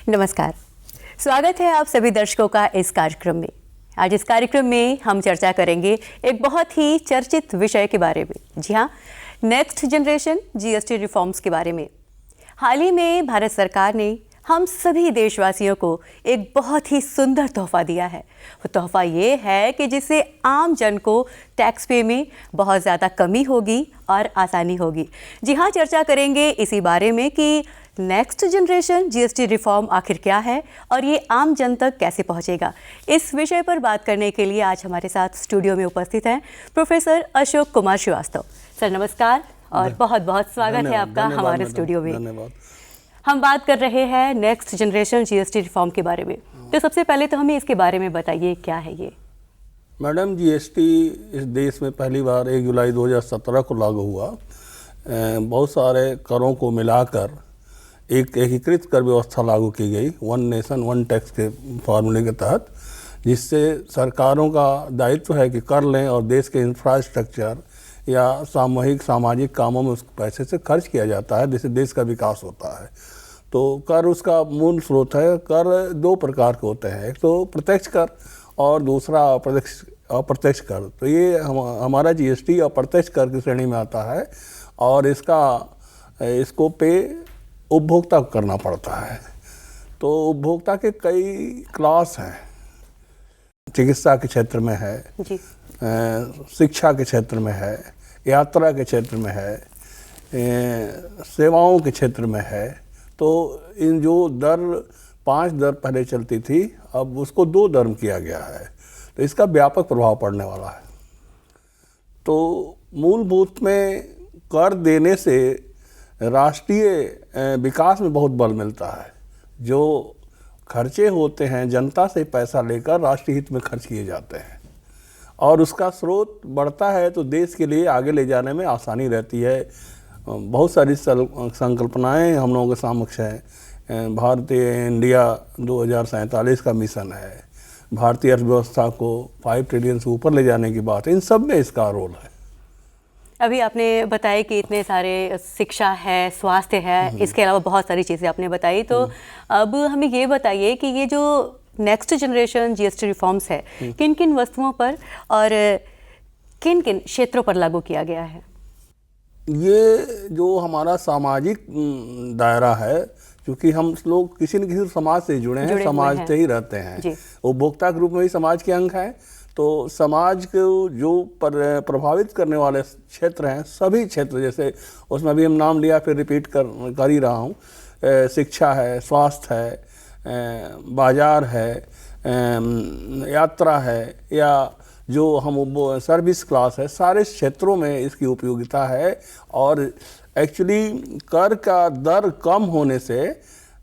नमस्कार, स्वागत है आप सभी दर्शकों का इस कार्यक्रम में। आज इस कार्यक्रम में हम चर्चा करेंगे एक बहुत ही चर्चित विषय के बारे में। जी हाँ, नेक्स्ट जनरेशन जीएसटी रिफॉर्म्स के बारे में। हाल ही में भारत सरकार ने हम सभी देशवासियों को एक बहुत ही सुंदर तोहफा दिया है। वो तोहफा ये है कि जिससे आम जन को टैक्स पे में बहुत ज़्यादा कमी होगी और आसानी होगी। जी हाँ, चर्चा करेंगे इसी बारे में कि नेक्स्ट जनरेशन जीएसटी रिफॉर्म आखिर क्या है और ये आम जन तक कैसे पहुंचेगा। इस विषय पर बात करने के लिए आज हमारे साथ स्टूडियो में उपस्थित हैं प्रोफेसर अशोक कुमार श्रीवास्तव। सर नमस्कार और बहुत बहुत स्वागत है आपका हमारे स्टूडियो में। धन्यवाद। हम बात कर रहे हैं नेक्स्ट जनरेशन जीएसटी रिफॉर्म के बारे में, तो सबसे पहले तो हमें इसके बारे में बताइए, क्या है ये? मैडम, जीएसटी इस देश में पहली बार 1 जुलाई 2017 को लागू हुआ। बहुत सारे करों को मिलाकर एक एकीकृत कर व्यवस्था लागू की गई, वन नेशन वन टैक्स के फॉर्मूले के तहत, जिससे सरकारों का दायित्व है कि कर लें और देश के इंफ्रास्ट्रक्चर या सामूहिक सामाजिक कामों में उस पैसे से खर्च किया जाता है, जिससे देश का विकास होता है। तो कर उसका मूल स्रोत है। कर 2 प्रकार के होते हैं, एक तो प्रत्यक्ष कर और दूसरा अप्रत्यक्ष कर। तो ये हमारा जीएसटी अप्रत्यक्ष कर की श्रेणी में आता है और इसको पे उपभोक्ता को करना पड़ता है। तो उपभोक्ता के कई क्लास हैं। चिकित्सा के क्षेत्र में है जी, शिक्षा के क्षेत्र में है, यात्रा के क्षेत्र में है, सेवाओं के क्षेत्र में है। तो इन जो 5 दर पहले चलती थी, अब उसको 2 दर में किया गया है। तो इसका व्यापक प्रभाव पड़ने वाला है। तो मूलभूत में कर देने से राष्ट्रीय विकास में बहुत बल मिलता है। जो खर्चे होते हैं जनता से पैसा लेकर राष्ट्रीय हित में खर्च किए जाते हैं और उसका स्रोत बढ़ता है तो देश के लिए आगे ले जाने में आसानी रहती है। बहुत सारी संकल्पनाएं हम लोगों के समक्ष हैं। भारतीय इंडिया 2047 का मिशन है, भारतीय अर्थव्यवस्था को 5 ट्रिलियन से ऊपर ले जाने की बात है। इन सब में इसका रोल है। अभी आपने बताया कि इतने सारे शिक्षा है, स्वास्थ्य है, इसके अलावा बहुत सारी चीज़ें आपने बताई। तो अब हमें ये बताइए कि ये जो नेक्स्ट जनरेशन जीएसटी रिफॉर्म्स है, किन किन वस्तुओं पर और किन किन क्षेत्रों पर लागू किया गया है? ये जो हमारा सामाजिक दायरा है, क्योंकि हम लोग किसी न किसी समाज से जुड़े हैं, समाज से ही रहते हैं। उपभोक्ता के रूप में भी समाज के अंग हैं। तो समाज को जो प्रभावित करने वाले क्षेत्र हैं, सभी क्षेत्र, जैसे उसमें भी हम नाम लिया, फिर रिपीट कर ही रहा हूँ। शिक्षा है, स्वास्थ्य है, बाजार है, यात्रा है, या जो हम सर्विस क्लास है, सारे क्षेत्रों में इसकी उपयोगिता है। और एक्चुअली कर का दर कम होने से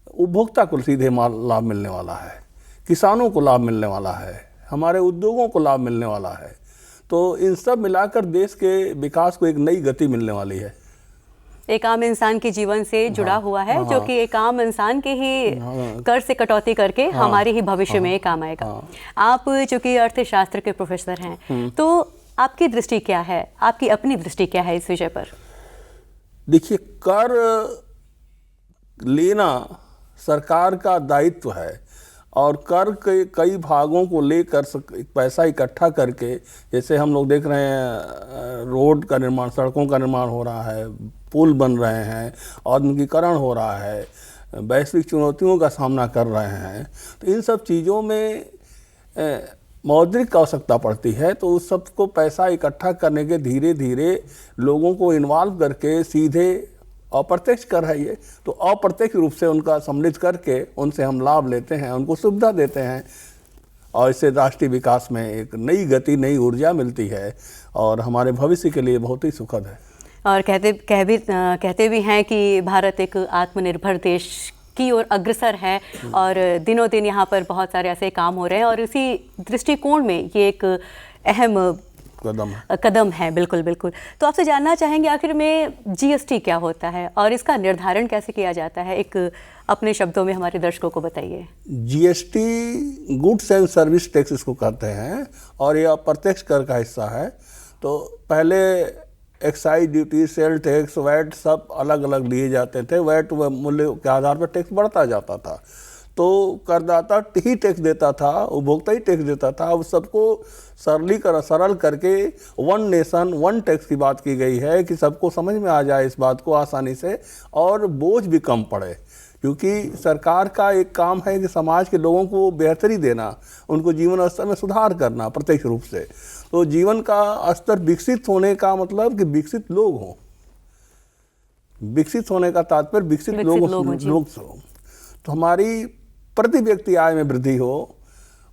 उपभोक्ता को सीधे लाभ मिलने वाला है, किसानों को लाभ मिलने वाला है, हमारे उद्योगों को लाभ मिलने वाला है। तो इन सब मिलाकर देश के विकास को एक नई गति मिलने वाली है। एक आम इंसान के जीवन से जुड़ा हुआ है, जो कि एक आम इंसान के ही कर से कटौती करके हमारे ही भविष्य में काम आएगा। आप चूंकि अर्थशास्त्र के प्रोफेसर हैं, तो आपकी दृष्टि क्या है, आपकी अपनी दृष्टि क्या है इस विषय पर? देखिए, कर लेना सरकार का दायित्व है और कर के कई भागों को लेकर पैसा इकट्ठा करके, जैसे हम लोग देख रहे हैं रोड का निर्माण, सड़कों का निर्माण हो रहा है, पुल बन रहे हैं, आधुनिकीकरण हो रहा है, वैश्विक चुनौतियों का सामना कर रहे हैं। तो इन सब चीज़ों में मौद्रिक आवश्यकता पड़ती है। तो उस सब को पैसा इकट्ठा करने के धीरे धीरे लोगों को इन्वॉल्व करके सीधे अप्रत्यक्ष कर है ये, तो अप्रत्यक्ष रूप से उनका सम्मिलित करके उनसे हम लाभ लेते हैं, उनको सुविधा देते हैं और इससे राष्ट्रीय विकास में एक नई गति, नई ऊर्जा मिलती है और हमारे भविष्य के लिए बहुत ही सुखद है। और कहते भी हैं कि भारत एक आत्मनिर्भर देश की ओर अग्रसर है और दिनों दिन यहाँ पर बहुत सारे ऐसे काम हो रहे हैं और इसी दृष्टिकोण में ये एक अहम कदम है। बिल्कुल बिल्कुल। तो आपसे जानना चाहेंगे आखिर में जीएसटी क्या होता है और इसका निर्धारण कैसे किया जाता है, एक अपने शब्दों में हमारे दर्शकों को बताइए। GST goods and service tax इसको कहते हैं और यह अप्रत्यक्ष कर का हिस्सा है। तो पहले excise duty, sale tax, VAT सब अलग अलग लिए जाते थे। वैट मूल्य के आधार पर टैक्स बढ़ता जाता था। तो करदाता ही टैक्स देता था, उपभोक्ता ही टैक्स देता था। अब सबको सरल करके वन नेशन वन टैक्स की बात की गई है कि सबको समझ में आ जाए इस बात को आसानी से और बोझ भी कम पड़े, क्योंकि सरकार का एक काम है कि समाज के लोगों को बेहतरी देना, उनको जीवन स्तर में सुधार करना प्रत्यक्ष रूप से। तो जीवन का स्तर विकसित होने का मतलब कि विकसित लोग हों, विकसित होने का तात्पर्य विकसित लोग हों। तो हमारी प्रति व्यक्ति आय में वृद्धि हो,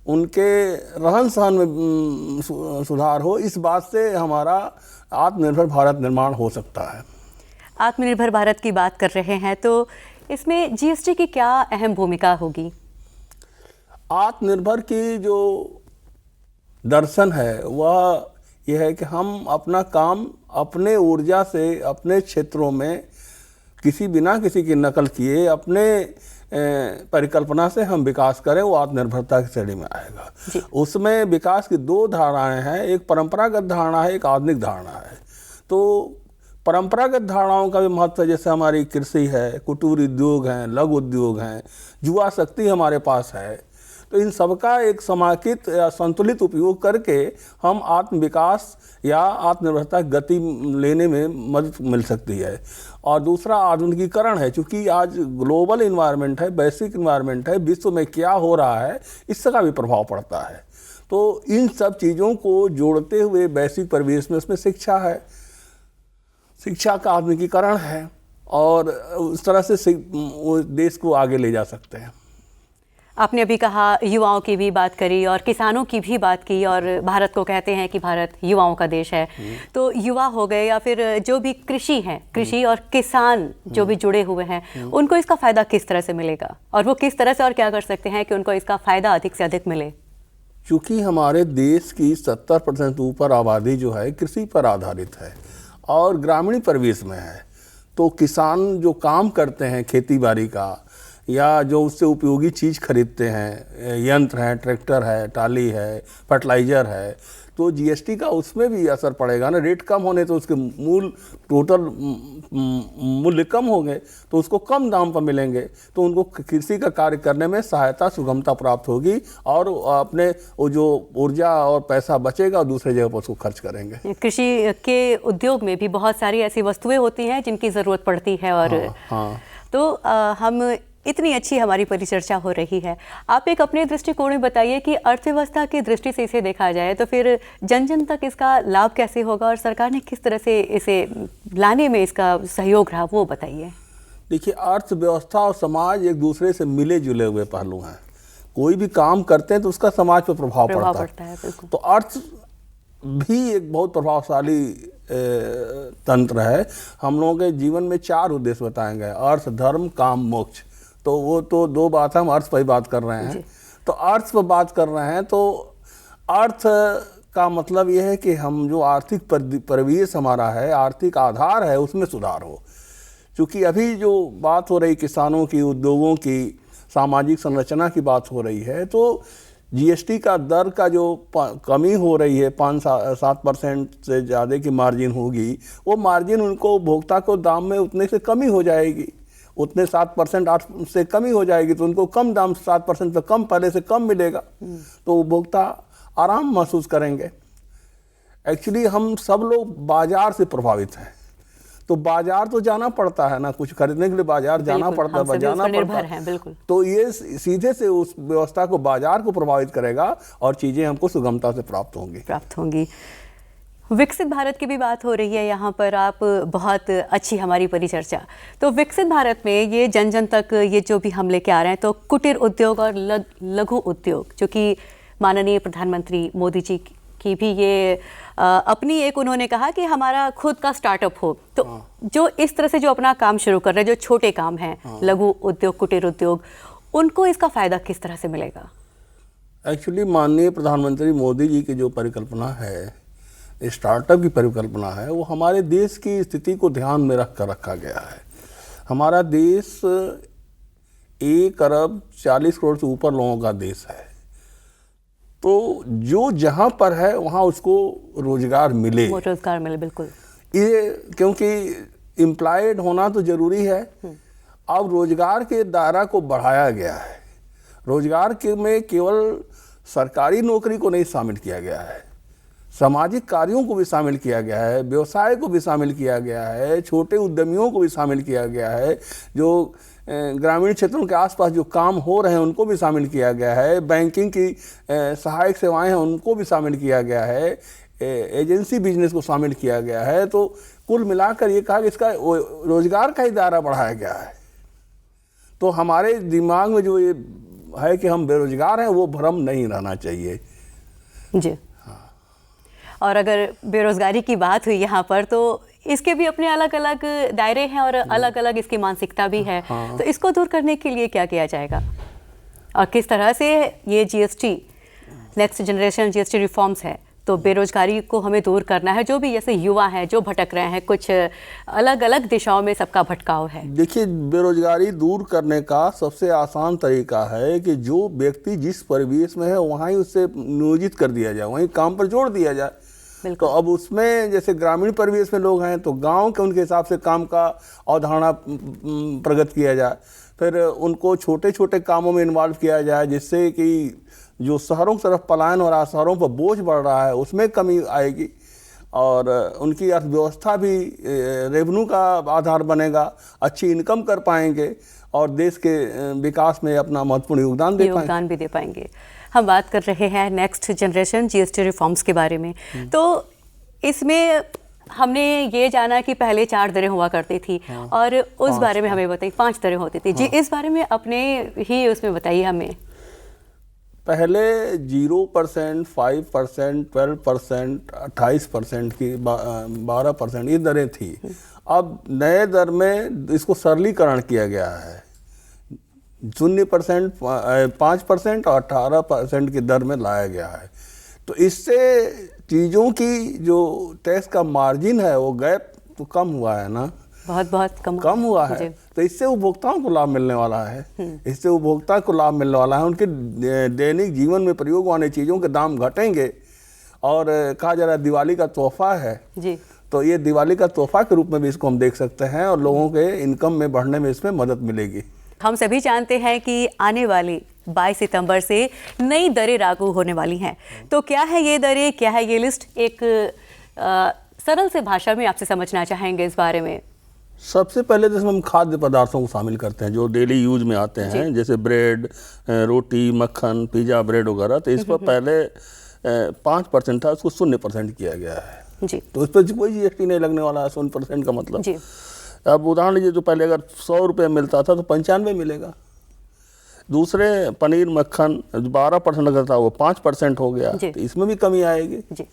उनके रहन सहन में सुधार हो, इस बात से हमारा आत्मनिर्भर भारत निर्माण हो सकता है। आत्मनिर्भर भारत की बात कर रहे हैं तो इसमें जीएसटी की क्या अहम भूमिका होगी? आत्मनिर्भर की जो दर्शन है वह यह है कि हम अपना काम अपने ऊर्जा से अपने क्षेत्रों में बिना किसी की नकल किए अपने परिकल्पना से हम विकास करें, वो आत्मनिर्भरता की श्रेणी में आएगा। उसमें विकास की दो धारणाएं हैं, एक परंपरागत धारणा है, एक आधुनिक धारणा है। तो परंपरागत धारणाओं का भी महत्व है, जैसे हमारी कृषि है, कुटीर उद्योग हैं, लघु उद्योग हैं, युवा शक्ति हमारे पास है। तो इन सबका एक समाकित या संतुलित उपयोग करके हम आत्म विकास या आत्मनिर्भरता की गति लेने में मदद मिल सकती है। और दूसरा आधुनिकीकरण है, क्योंकि आज ग्लोबल इन्वायरमेंट है, वैश्विक इन्वायरमेंट है, विश्व में क्या हो रहा है इसका भी प्रभाव पड़ता है। तो इन सब चीज़ों को जोड़ते हुए वैश्विक परिवेश में उसमें शिक्षा है, शिक्षा का आधुनिकीकरण है और उस तरह से देश को आगे ले जा सकते हैं। आपने अभी कहा युवाओं की भी बात करी और किसानों की भी बात की, और भारत को कहते हैं कि भारत युवाओं का देश है। तो युवा हो गए या फिर जो भी कृषि और किसान जो भी जुड़े हुए हैं, उनको इसका फ़ायदा किस तरह से मिलेगा और वो किस तरह से और क्या कर सकते हैं कि उनको इसका फ़ायदा अधिक से अधिक मिले? क्योंकि हमारे देश की 70% ऊपर आबादी जो है कृषि पर आधारित है और ग्रामीण परिवेश में है। तो किसान जो काम करते हैं खेती बाड़ी का या जो उससे उपयोगी चीज़ खरीदते हैं, यंत्र हैं, ट्रैक्टर है, टाली है, फर्टिलाइज़र है, तो जीएसटी का उसमें भी असर पड़ेगा ना। रेट कम होने तो उसके टोटल मूल्य कम होंगे तो उसको कम दाम पर मिलेंगे, तो उनको कृषि का कार्य करने में सहायता सुगमता प्राप्त होगी और अपने वो जो ऊर्जा और पैसा बचेगा दूसरे जगह पर उसको खर्च करेंगे। कृषि के उद्योग में भी बहुत सारी ऐसी वस्तुएं होती हैं जिनकी ज़रूरत पड़ती है और हाँ। तो हम इतनी अच्छी हमारी परिचर्चा हो रही है, आप एक अपने दृष्टिकोण में बताइए कि अर्थव्यवस्था की दृष्टि से इसे देखा जाए तो फिर जन जन तक इसका लाभ कैसे होगा और सरकार ने किस तरह से इसे लाने में इसका सहयोग रहा, वो बताइए। देखिए, अर्थव्यवस्था और समाज एक दूसरे से मिले जुले हुए पहलू हैं। कोई भी काम करते हैं तो उसका समाज पर प्रभाव पड़ता है। तो अर्थ भी एक बहुत प्रभावशाली तंत्र है। हम लोगों के जीवन में 4 उद्देश्य बताए गए, अर्थ, धर्म, काम, मोक्ष। तो वो तो 2 बात है, हम अर्थ पर ही बात कर रहे हैं। तो अर्थ पर बात कर रहे हैं तो अर्थ का मतलब ये है कि हम जो आर्थिक परिवेश हमारा है, आर्थिक आधार है, उसमें सुधार हो। क्योंकि अभी जो बात हो रही किसानों की, उद्योगों की, सामाजिक संरचना की बात हो रही है, तो जीएसटी का दर का जो कमी हो रही है, 5-7% से ज़्यादा की मार्जिन होगी, वो मार्जिन उनको उपभोक्ता को दाम में उतने से कमी हो जाएगी, उतने 7% 8 से कमी हो जाएगी, तो उनको कम दाम 7% पे कम पहले से कम मिलेगा, तो उपभोक्ता आराम महसूस करेंगे। एक्चुअली हम सब लोग बाजार से प्रभावित हैं, तो बाजार तो जाना पड़ता है ना, कुछ खरीदने के लिए बाजार जाना पड़ता है, जाना पड़ता है। तो ये सीधे से उस व्यवस्था को, बाजार को प्रभावित करेगा और चीज़ें हमको सुगमता से प्राप्त होंगी। विकसित भारत की भी बात हो रही है यहाँ पर, आप बहुत अच्छी हमारी परिचर्चा। तो विकसित भारत में ये जन जन तक ये जो भी हम लेके आ रहे हैं, तो कुटीर उद्योग और लघु उद्योग, जो कि माननीय प्रधानमंत्री मोदी जी की भी ये अपनी एक उन्होंने कहा कि हमारा खुद का स्टार्टअप हो, तो जो इस तरह से जो अपना काम शुरू कर रहे हैं, जो छोटे काम हैं, लघु उद्योग, कुटीर उद्योग, उनको इसका फ़ायदा किस तरह से मिलेगा? एक्चुअली माननीय प्रधानमंत्री मोदी जी की जो परिकल्पना है, स्टार्टअप की परिकल्पना है, वो हमारे देश की स्थिति को ध्यान में रख कर रखा गया है। हमारा देश 1 अरब 40 करोड़ से ऊपर लोगों का देश है, तो जो जहाँ पर है वहाँ उसको रोजगार मिले, बिल्कुल। ये क्योंकि एम्प्लॉयड होना तो जरूरी है। अब रोजगार के दायरा को बढ़ाया गया है, रोजगार के में केवल सरकारी नौकरी को नहीं शामिल किया गया है, सामाजिक कार्यों को भी शामिल किया गया है, व्यवसाय को भी शामिल किया गया है, छोटे उद्यमियों को भी शामिल किया गया है, जो ग्रामीण क्षेत्रों के आसपास जो काम हो रहे हैं उनको भी शामिल किया गया है, बैंकिंग की सहायक सेवाएं हैं उनको भी शामिल किया गया है, एजेंसी बिजनेस को शामिल किया गया है। तो कुल मिलाकर ये कहा कि इसका रोजगार का ही दायरा बढ़ाया गया है। तो हमारे दिमाग में जो ये है कि हम बेरोजगार हैं वो भ्रम नहीं रहना चाहिए जी। और अगर बेरोजगारी की बात हुई यहाँ पर तो इसके भी अपने अलग अलग दायरे हैं और अलग अलग इसकी मानसिकता भी है। तो इसको दूर करने के लिए क्या किया जाएगा और किस तरह से ये GST next generation GST reforms है तो बेरोजगारी को हमें दूर करना है। जो भी जैसे युवा हैं जो भटक रहे हैं, कुछ अलग अलग दिशाओं में सबका भटकाव है। देखिए, बेरोजगारी दूर करने का सबसे आसान तरीका है कि जो व्यक्ति जिस परिवेश में है वहाँ ही उससे नियोजित कर दिया जाए, वहीं काम पर जोड़ दिया जाए। तो अब उसमें जैसे ग्रामीण परिवेश में लोग हैं तो गांव के उनके हिसाब से काम का अवधारणा प्रगट किया जाए, फिर उनको छोटे छोटे कामों में इन्वॉल्व किया जाए जिससे कि जो शहरों की तरफ पलायन हो रहा है, शहरों पर बोझ बढ़ रहा है, उसमें कमी आएगी और उनकी अर्थव्यवस्था भी रेवेन्यू का आधार बनेगा, अच्छी इनकम कर पाएंगे और देश के विकास में अपना महत्वपूर्ण योगदान भी दे पाएंगे। हम बात कर रहे हैं नेक्स्ट जनरेशन जीएसटी रिफॉर्म्स के बारे में। तो इसमें हमने ये जाना कि पहले 4 दरें हुआ करती थी और उस बारे में हमें बताइए 5 दरें होती थी। जी, इस बारे में अपने ही उसमें बताइए हमें। पहले 0%, 5%, 12%, 28% की 12% ये दरें थी। अब नए दर में इसको सरलीकरण किया गया है, 0%, 5% और 18% की दर में लाया गया है। तो इससे चीज़ों की जो टैक्स का मार्जिन है वो गैप तो कम हुआ है ना, बहुत कम हुआ है। तो इससे उपभोक्ताओं को लाभ मिलने वाला है, इससे उपभोक्ता को लाभ मिलने वाला है, उनके दैनिक जीवन में प्रयोग होने चीज़ों के दाम घटेंगे और कहा जा रहा है दिवाली का तोहफा है जी। तो ये दिवाली का तोहफा के रूप में भी इसको हम देख सकते हैं और लोगों के इनकम में बढ़ने में इसमें मदद मिलेगी। हम सभी जानते हैं कि आने वाली 22 सितंबर से नई दरें लागू होने वाली हैं। तो क्या है ये दरें, क्या है ये लिस्ट, एक सरल से भाषा में आपसे समझना चाहेंगे इस बारे में। सबसे पहले तो इसमें हम खाद्य पदार्थों को शामिल करते हैं जो डेली यूज में आते हैं, जैसे ब्रेड, रोटी, मक्खन, पिज़्ज़ा, ब्रेड वगैरह। तो इस पर पहले 5% था, उसको 0% किया गया है जी। तो इस पर कोई जीएसटी नहीं लगने वाला है 0% का मतलब जी। अब उदाहरण लीजिए, जो पहले अगर 100 रुपये मिलता था तो 95 मिलेगा। दूसरे पनीर मक्खन 12% अगर था वो 5% हो गया, तो इसमें भी कमी आएगी जी।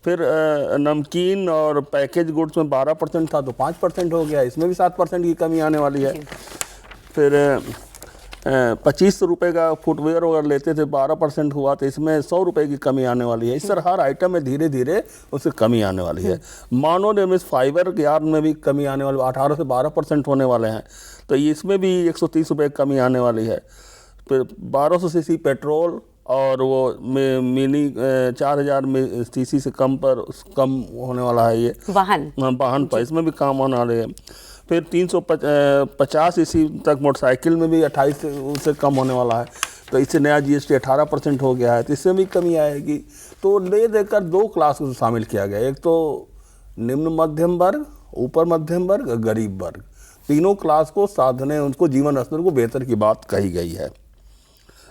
फिर नमकीन और पैकेज गुड्स में 12% था तो 5% हो गया, इसमें भी 7% की कमी आने वाली है। फिर 25 रुपये का फुटवेयर अगर लेते थे 12% हुआ तो इसमें 100 रुपये की कमी आने वाली है। इस तरह हर आइटम में धीरे धीरे उससे कमी आने वाली है। मानो निर्मित फाइबर के यार्ड में भी कमी आने वाली, 18 से 12% होने वाले हैं, तो इसमें भी 130 रुपये की कमी आने वाली है। फिर 1200 सीसी पेट्रोल और वो मिनी 4000 सीसी से कम होने वाला है ये वाहन पर, इसमें भी काम होने वाले हैं। फिर 350 सीसी तक मोटरसाइकिल में भी 28 से कम होने वाला है, तो इससे नया जीएसटी 18% हो गया है, तो इससे भी कमी आएगी। तो ले देकर 2 क्लास को शामिल किया गया, एक तो निम्न मध्यम वर्ग, ऊपर मध्यम वर्ग, गरीब वर्ग, तीनों क्लास को साधने उनको जीवन स्तर को बेहतर की बात कही गई है।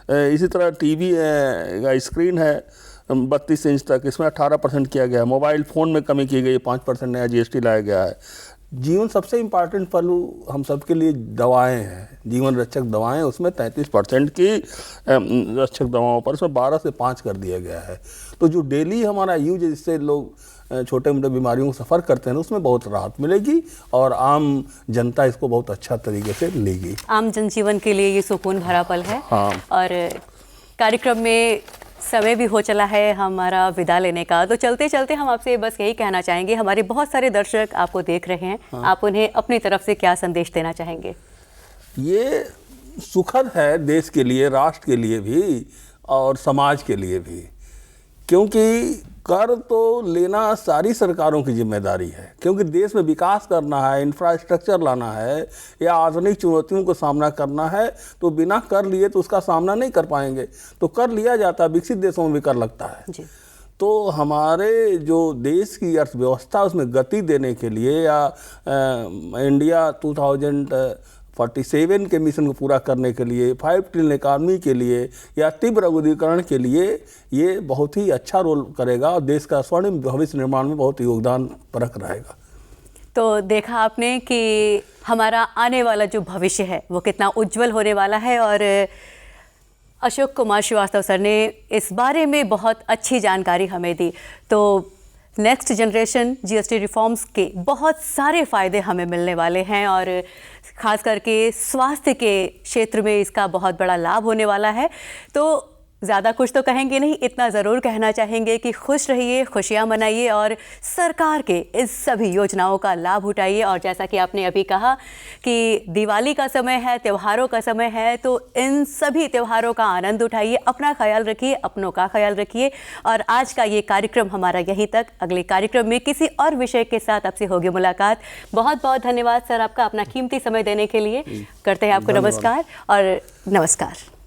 इसी तरह टीवी का स्क्रीन है 32 इंच तक, इसमें 18% किया गया है। मोबाइल फ़ोन में कमी की गई, 5% नया जीएसटी लाया गया है। जीवन सबसे इम्पॉर्टेंट पहलू हम सबके लिए दवाएं हैं, जीवन रक्षक दवाएं, उसमें 33% की रक्षक दवाओं पर उसमें 12 से 5 कर दिया गया है। तो जो डेली हमारा यूज जिससे लोग छोटे मोटे बीमारियों को सफ़र करते हैं उसमें बहुत राहत मिलेगी और आम जनता इसको बहुत अच्छा तरीके से लेगी। आम जनजीवन के लिए ये सुकून भरा पल है। और कार्यक्रम में समय भी हो चला है हमारा विदा लेने का, तो चलते चलते हम आपसे बस यही कहना चाहेंगे, हमारे बहुत सारे दर्शक आपको देख रहे हैं, आप उन्हें अपनी तरफ से क्या संदेश देना चाहेंगे? ये सुखद है देश के लिए, राष्ट्र के लिए भी और समाज के लिए भी, क्योंकि कर तो लेना सारी सरकारों की जिम्मेदारी है, क्योंकि देश में विकास करना है, इंफ्रास्ट्रक्चर लाना है या आधुनिक चुनौतियों को सामना करना है, तो बिना कर लिए तो उसका सामना नहीं कर पाएंगे। तो कर लिया जाता है, विकसित देशों में भी कर लगता है जी। तो हमारे जो देश की अर्थव्यवस्था उसमें गति देने के लिए या इंडिया 2047 के मिशन को पूरा करने के लिए, 5 ट्रिलियन इकॉनमी के लिए या तीव्र औद्योगिकरण के लिए ये बहुत ही अच्छा रोल करेगा और देश का स्वर्णिम भविष्य निर्माण में बहुत योगदान परक रहेगा। तो देखा आपने कि हमारा आने वाला जो भविष्य है वो कितना उज्जवल होने वाला है, और अशोक कुमार श्रीवास्तव सर ने इस बारे में बहुत अच्छी जानकारी हमें दी। तो नेक्स्ट जनरेशन जीएसटी रिफॉर्म्स के बहुत सारे फ़ायदे हमें मिलने वाले हैं, और ख़ास करके स्वास्थ्य के क्षेत्र में इसका बहुत बड़ा लाभ होने वाला है। तो ज़्यादा कुछ तो कहेंगे नहीं, इतना ज़रूर कहना चाहेंगे कि खुश रहिए, खुशियाँ मनाइए और सरकार के इस सभी योजनाओं का लाभ उठाइए। और जैसा कि आपने अभी कहा कि दिवाली का समय है, त्योहारों का समय है, तो इन सभी त्योहारों का आनंद उठाइए, अपना ख्याल रखिए, अपनों का ख्याल रखिए। और आज का ये कार्यक्रम हमारा यहीं तक। अगले कार्यक्रम में किसी और विषय के साथ आपसे होगी मुलाकात। बहुत बहुत धन्यवाद सर आपका अपना कीमती समय देने के लिए। करते हैं आपको नमस्कार और नमस्कार।